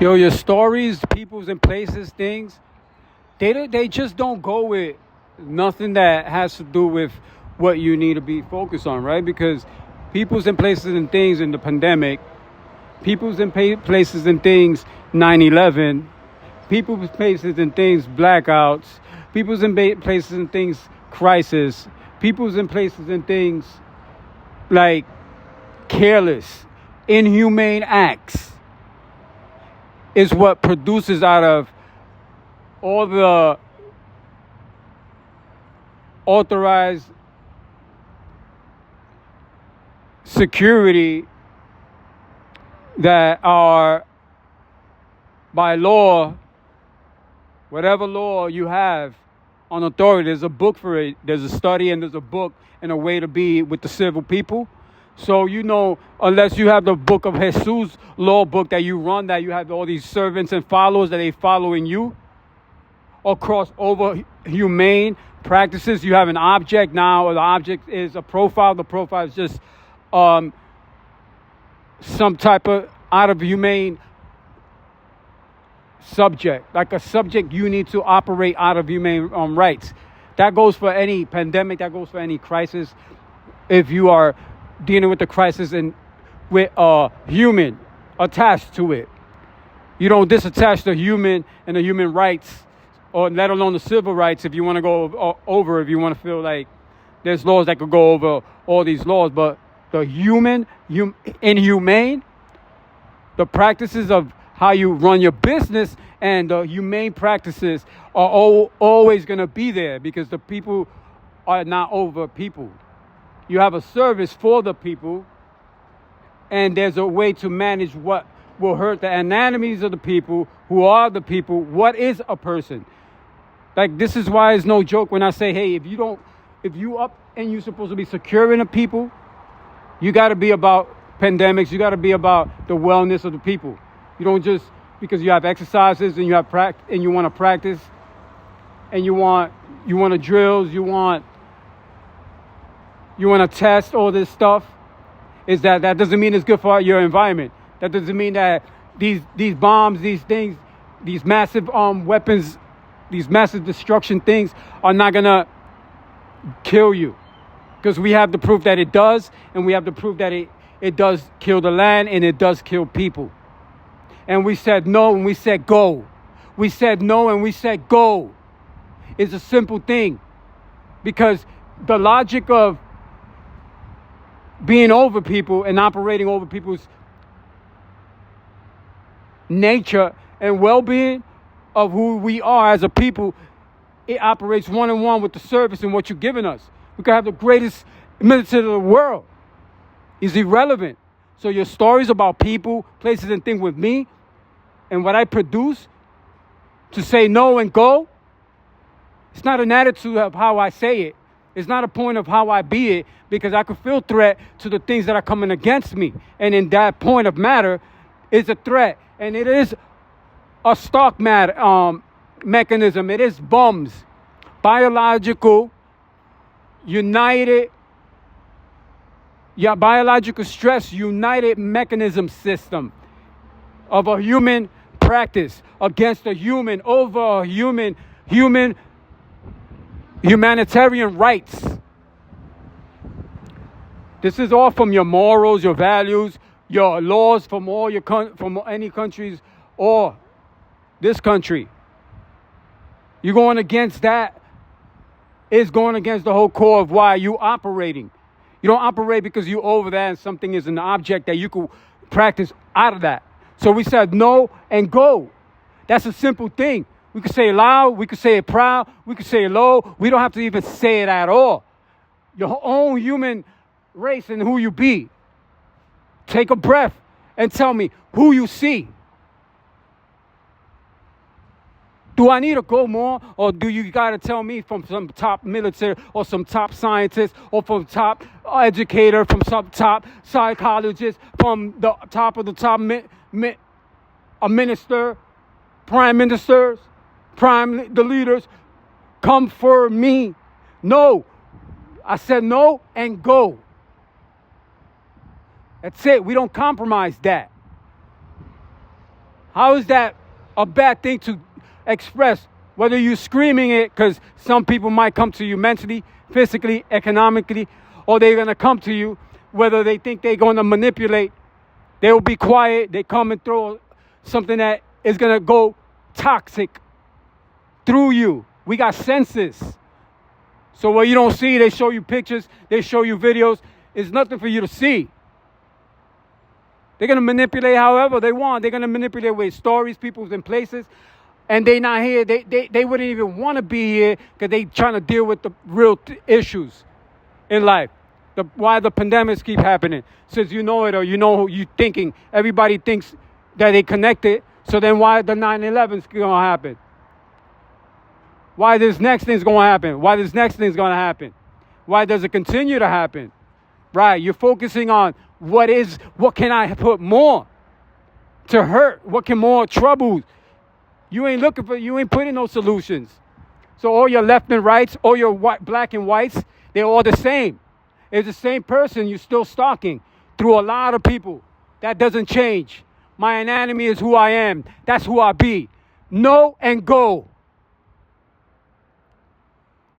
Yo, your stories, peoples and places, things, they just don't go with nothing that has to do with what you need to be focused on, right? Because peoples and places and things in the pandemic, peoples and places and things 9/11, people's places and things blackouts, people's and places and things crisis, people's and places and things like careless, inhumane acts is what produces out of all the authorized security that are by law, whatever law you have on authority. There's a book for it. There's a study and there's a book and a way to be with the civil people. So, unless you have the book of Jesus, law book that you run, that you have all these servants and followers that they following you, or cross over humane practices, you have an object now, or the object is a profile. The profile is just some type of out of humane subject, like a subject you need to operate out of humane rights. That goes for any pandemic, that goes for any crisis. If you are dealing with the crisis and with a human attached to it, you don't disattach the human and the human rights, or let alone the civil rights, if you want to go over, if you want to feel like there's laws that could go over all these laws. But the inhumane, the practices of how you run your business and the humane practices are always going to be there, because the people are not over people. You have a service for the people, and there's a way to manage what will hurt the anatomies of the people, who are the people. What is a person? Like, this is why it's no joke when I say, hey, if you up and you're supposed to be securing the people, you got to be about pandemics. You got to be about the wellness of the people. You don't just because you have exercises and you have and you want to practice, and you want to drills, you want to test all this stuff. Is that doesn't mean it's good for your environment. That doesn't mean that these bombs, these things, these massive weapons, these massive destruction things are not gonna kill you. Because we have the proof that it does, and we have the proof that it does kill the land, and it does kill people. And we said no, and we said go. We said no, and we said go. It's a simple thing. Because the logic of being over people and operating over people's nature and well-being of who we are as a people, it operates one-on-one with the service and what you're giving us. We could have the greatest military in the world. It's irrelevant. So your stories about people, places, and things with me, and what I produce, to say no and go, it's not an attitude of how I say it. It's not a point of how I be it, because I could feel threat to the things that are coming against me. And in that point of matter, it's a threat. And it is a stock mechanism. It is BUMS, biological, biological stress united mechanism system of a human practice against a human, over a humanitarian rights. This is all from your morals, your values, your laws from all from any countries or this country. You're going against that. It's going against the whole core of why you operating. You don't operate because you over that and something is an object that you could practice out of that. So we said no and go. That's a simple thing. We could say it loud, we could say it proud, we could say it low. We don't have to even say it at all. Your own human race and who you be. Take a breath and tell me who you see. Do I need to go more, or do you got to tell me from some top military or some top scientist or from top educator, from some top psychologist, from the top of the top a minister, prime ministers, the leaders, come for me? No. I said no and go. That's it. We don't compromise that. How is that a bad thing to express? Whether you're screaming it because some people might come to you mentally, physically, economically, or they're going to come to you whether they think they're going to manipulate. They will be quiet. They come and throw something that is going to go toxic through you. We got senses. So what you don't see, they show you pictures, they show you videos. It's nothing for you to see. They're going to manipulate however they want. They're going to manipulate with stories, people, and places. And they not here. They wouldn't even want to be here because they trying to deal with the real issues in life. Why the pandemics keep happening. Since you know it or you know you thinking, everybody thinks that they connected. So then why the 9/11's going to happen? Why this next thing's going to happen? Why this next thing's going to happen? Why does it continue to happen? Right, you're focusing on what can I put more to hurt? What can more trouble? You ain't putting no solutions. So all your left and rights, all your black and whites, they're all the same. It's the same person you're still stalking through a lot of people. That doesn't change. My anatomy is who I am. That's who I be. Know and go.